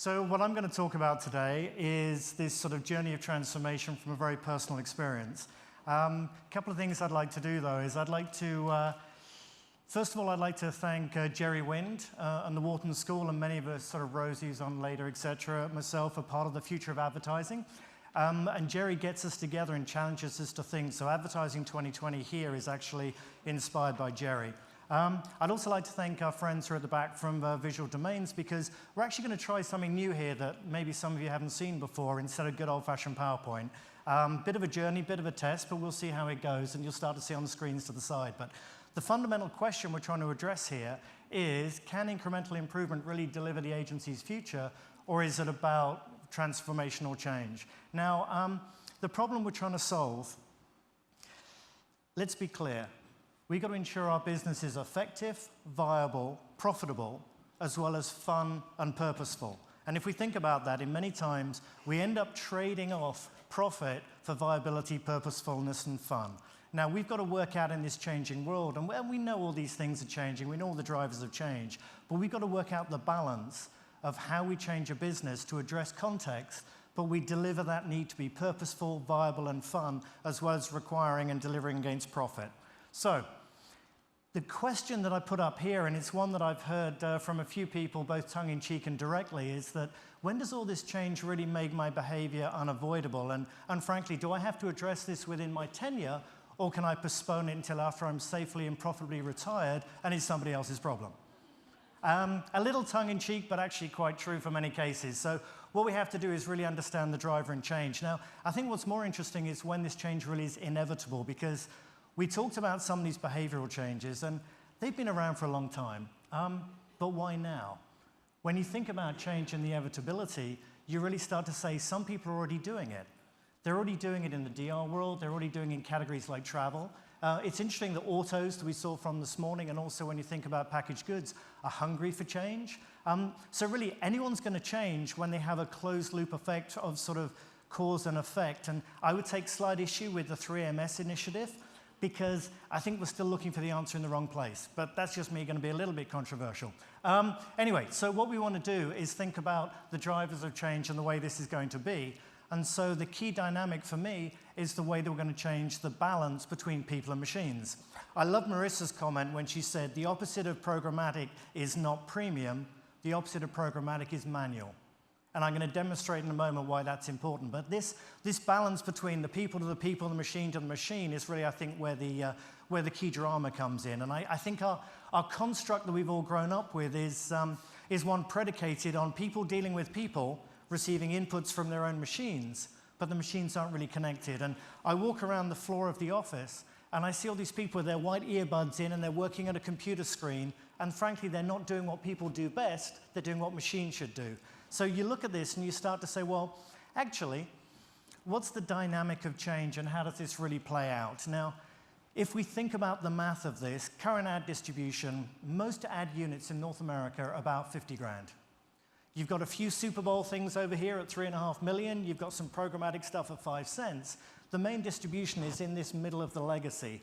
So what I'm going to talk about today is this sort of journey of transformation from a very personal experience. A couple of things I'd like to do, though, is I'd like to, first of all, I'd like to thank Jerry Wind and the Wharton School and many of us sort of Rosie's on later, etc. Myself are part of the future of advertising. And Jerry gets us together and challenges us to think. So Advertising 2020 here is actually inspired by Jerry. I'd also like to thank our friends who are at the back from Visual Domains, because we're actually going to try something new here that maybe some of you haven't seen before instead of good old-fashioned PowerPoint. Bit of a journey, bit of a test, but we'll see how it goes, and you'll start to see on the screens to the side. But the fundamental question we're trying to address here is, can incremental improvement really deliver the agency's future, or is it about transformational change? Now, the problem we're trying to solve, let's be clear. We've got to ensure our business is effective, viable, profitable, as well as fun and purposeful. And if we think about that, in many times, we end up trading off profit for viability, purposefulness, and fun. Now, we've got to work out in this changing world, and we know all these things are changing, we know all the drivers of change, but we've got to work out the balance of how we change a business to address context, but we deliver that need to be purposeful, viable, and fun, as well as requiring and delivering against profit. So, the question that I put up here, and it's one that I've heard from a few people, both tongue-in-cheek and directly, is that when does all this change really make my behavior unavoidable? And frankly, do I have to address this within my tenure, or can I postpone it until after I'm safely and profitably retired and it's somebody else's problem? A little tongue-in-cheek, but actually quite true for many cases. So what we have to do is really understand the driver and change. Now, I think what's more interesting is when this change really is inevitable, because we talked about some of these behavioral changes, and they've been around for a long time. But why now? When you think about change and the inevitability, you really start to say some people are already doing it. They're already doing it in the DR world. They're already doing it in categories like travel. It's interesting that autos that we saw from this morning, and also when you think about packaged goods, are hungry for change. So really, anyone's going to change when they have a closed-loop effect of sort of cause and effect. And I would take slight issue with the 3A's initiative, because I think we're still looking for the answer in the wrong place. But that's just me going to be a little bit controversial. Anyway, so what we want to do is think about the drivers of change and the way this is going to be. And so the key dynamic for me is the way that we're going to change the balance between people and machines. I love Marissa's comment when she said, the opposite of programmatic is not premium, the opposite of programmatic is manual. And I'm going to demonstrate in a moment why that's important. But this balance between the people to the people, the machine to the machine, is really, I think, where the key drama comes in. And I think our construct that we've all grown up with is one predicated on people dealing with people, receiving inputs from their own machines, but the machines aren't really connected. And I walk around the floor of the office, and I see all these people with their white earbuds in, and they're working at a computer screen, and frankly, they're not doing what people do best, they're doing what machines should do. So you look at this and you start to say, well, actually, what's the dynamic of change and how does this really play out? Now, if we think about the math of this, current ad distribution, most ad units in North America are about 50 grand. You've got a few Super Bowl things over here at 3.5 million. You've got some programmatic stuff at 5 cents. The main distribution is in this middle of the legacy.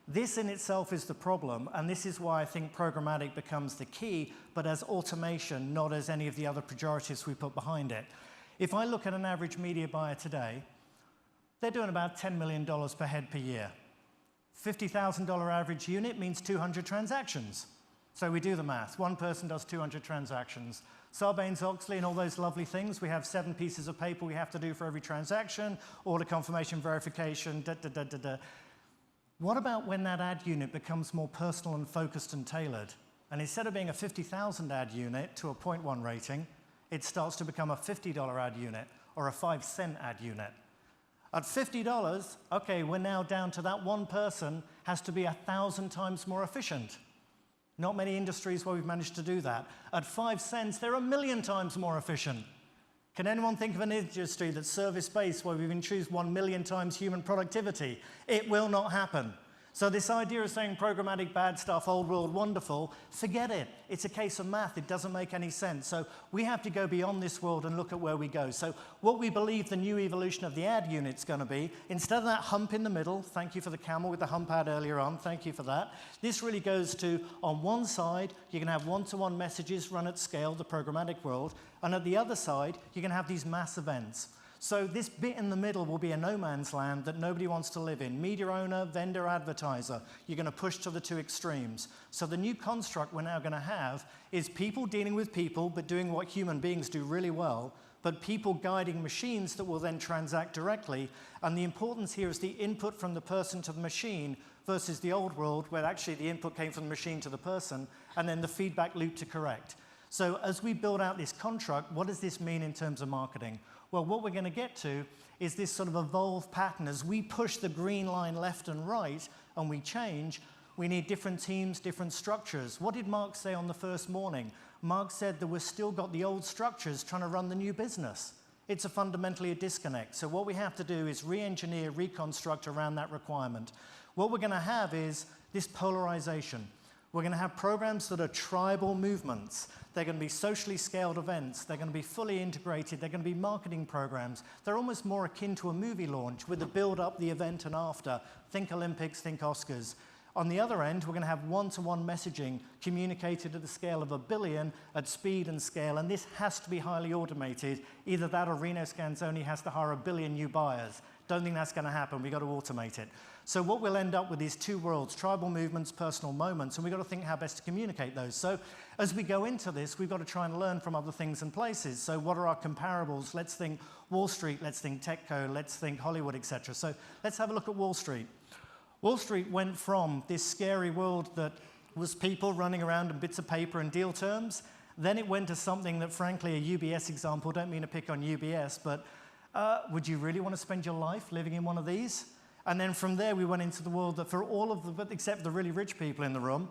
This in itself is the problem, and this is why I think programmatic becomes the key, but as automation, not as any of the other pejoratives we put behind it. If I look at an average media buyer today, they're doing about $10 million per head per year. $50,000 average unit means 200 transactions. So we do the math. One person does 200 transactions. Sarbanes-Oxley and all those lovely things. We have 7 pieces of paper we have to do for every transaction, order confirmation, verification, da-da-da-da-da. What about when that ad unit becomes more personal and focused and tailored? And instead of being a 50,000 ad unit to a 0.1 rating, it starts to become a $50 ad unit or a 5-cent ad unit. At $50, okay, we're now down to that one person has to be 1,000 times more efficient. Not many industries where we've managed to do that. At 5 cents, they're 1,000,000 times more efficient. Can anyone think of an industry that's service-based where we've introduced 1,000,000 times human productivity? It will not happen. So this idea of saying programmatic bad stuff, old world wonderful, forget it. It's a case of math. It doesn't make any sense. So we have to go beyond this world and look at where we go. So what we believe the new evolution of the ad unit's going to be, instead of that hump in the middle, thank you for the camel with the hump ad earlier on, thank you for that. This really goes to, on one side, you can have one-to-one messages run at scale, the programmatic world, and at the other side, you can have these mass events. So this bit in the middle will be a no man's land that nobody wants to live in. Media owner, vendor, advertiser. You're going to push to the two extremes. So the new construct we're now going to have is people dealing with people, but doing what human beings do really well, but people guiding machines that will then transact directly. And the importance here is the input from the person to the machine versus the old world, where actually the input came from the machine to the person, and then the feedback loop to correct. So as we build out this construct, what does this mean in terms of marketing? Well, what we're going to get to is this sort of evolved pattern. As we push the green line left and right and we change, we need different teams, different structures. What did Mark say on the first morning? Mark said that we've still got the old structures trying to run the new business. It's fundamentally a disconnect. So what we have to do is re-engineer, reconstruct around that requirement. What we're going to have is this polarization. We're going to have programs that are tribal movements. They're going to be socially scaled events. They're going to be fully integrated. They're going to be marketing programs. They're almost more akin to a movie launch with the build up, the event, and after. Think Olympics, think Oscars. On the other end, we're going to have one-to-one messaging communicated at the scale of 1 billion at speed and scale, and this has to be highly automated. Either that or Reno Scanzoni has to hire 1 billion new buyers. Don't think that's going to happen. We've got to automate it. So what we'll end up with is two worlds, tribal movements, personal moments, and we've got to think how best to communicate those. So as we go into this, we've got to try and learn from other things and places. So what are our comparables? Let's think Wall Street, let's think Techco, let's think Hollywood, etc. So let's have a look at Wall Street. Wall Street went from this scary world that was people running around in bits of paper and deal terms. Then it went to something that, frankly, a UBS example, don't mean to pick on UBS, but would you really want to spend your life living in one of these? And then from there, we went into the world that for all of the, except the really rich people in the room,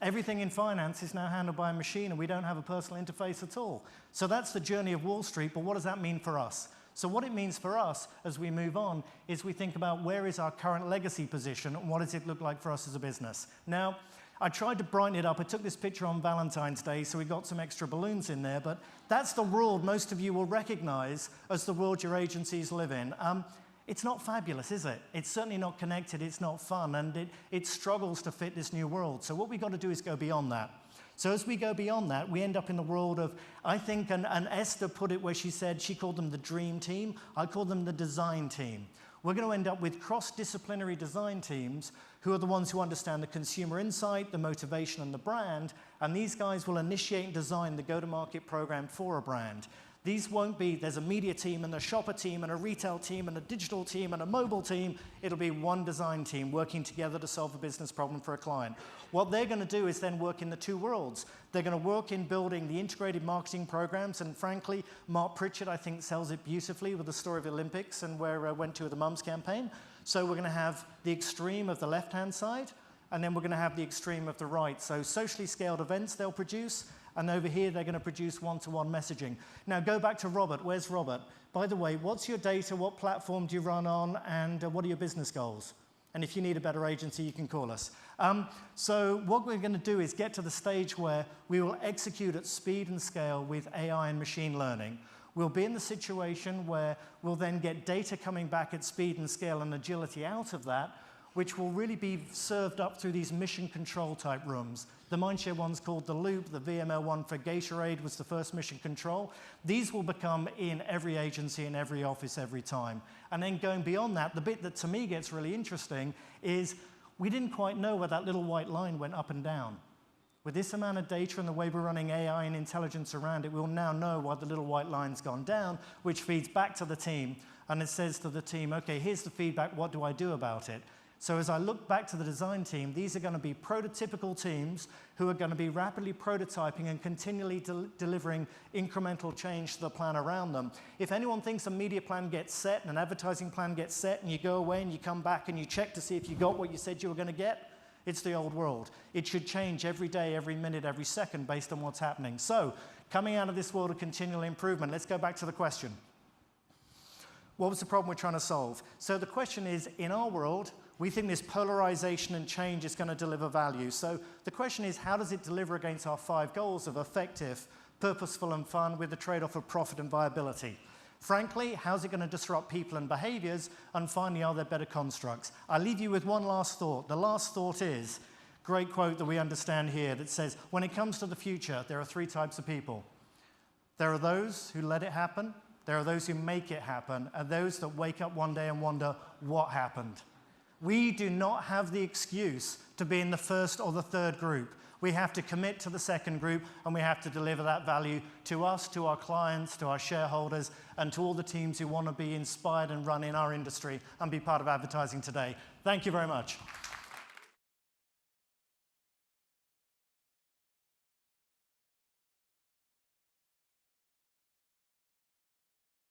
everything in finance is now handled by a machine, and we don't have a personal interface at all. So that's the journey of Wall Street, but what does that mean for us? So what it means for us as we move on is we think about where is our current legacy position and what does it look like for us as a business. Now, I tried to brighten it up. I took this picture on Valentine's Day, so we got some extra balloons in there, but that's the world most of you will recognize as the world your agencies live in. It's not fabulous, is it? It's certainly not connected, it's not fun, and it struggles to fit this new world. So what we've got to do is go beyond that. So as we go beyond that, we end up in the world of, I think, and Esther put it where she said, she called them the dream team. I call them the design team. We're going to end up with cross-disciplinary design teams who are the ones who understand the consumer insight, the motivation, and the brand, and these guys will initiate and design the go-to-market program for a brand. These won't be, there's a media team and a shopper team and a retail team and a digital team and a mobile team. It'll be one design team working together to solve a business problem for a client. What they're going to do is then work in the two worlds. They're going to work in building the integrated marketing programs, and frankly, Mark Pritchard, I think, sells it beautifully with the story of the Olympics and where I went to the Mums campaign. So we're going to have the extreme of the left-hand side, and then we're going to have the extreme of the right. So socially scaled events they'll produce, and over here, they're going to produce one-to-one messaging. Now, go back to Robert. Where's Robert? By the way, what's your data? What platform do you run on? And what are your business goals? And if you need a better agency, you can call us. So what we're going to do is get to the stage where we will execute at speed and scale with AI and machine learning. We'll be in the situation where we'll then get data coming back at speed and scale and agility out of that, which will really be served up through these mission control type rooms. The Mindshare one's called The Loop. The VML one for Gatorade was the first mission control. These will become in every agency, in every office, every time. And then going beyond that, the bit that to me gets really interesting is we didn't quite know where that little white line went up and down. With this amount of data and the way we're running AI and intelligence around it, we'll now know why the little white line's gone down, which feeds back to the team. And it says to the team, okay, here's the feedback, what do I do about it? So as I look back to the design team, these are going to be prototypical teams who are going to be rapidly prototyping and continually delivering incremental change to the plan around them. If anyone thinks a media plan gets set and an advertising plan gets set and you go away and you come back and you check to see if you got what you said you were going to get, it's the old world. It should change every day, every minute, every second based on what's happening. So coming out of this world of continual improvement, let's go back to the question. What was the problem we're trying to solve? So the question is, in our world, we think this polarization and change is going to deliver value. So the question is, how does it deliver against our 5 goals of effective, purposeful, and fun with the trade-off of profit and viability? Frankly, how's it going to disrupt people and behaviors? And finally, are there better constructs? I'll leave you with one last thought. The last thought is, great quote that we understand here that says, when it comes to the future, there are 3 types of people. There are those who let it happen, there are those who make it happen, and those that wake up one day and wonder what happened. We do not have the excuse to be in the first or the third group. We have to commit to the second group, and we have to deliver that value to us, to our clients, to our shareholders, and to all the teams who want to be inspired and run in our industry and be part of advertising today. Thank you very much.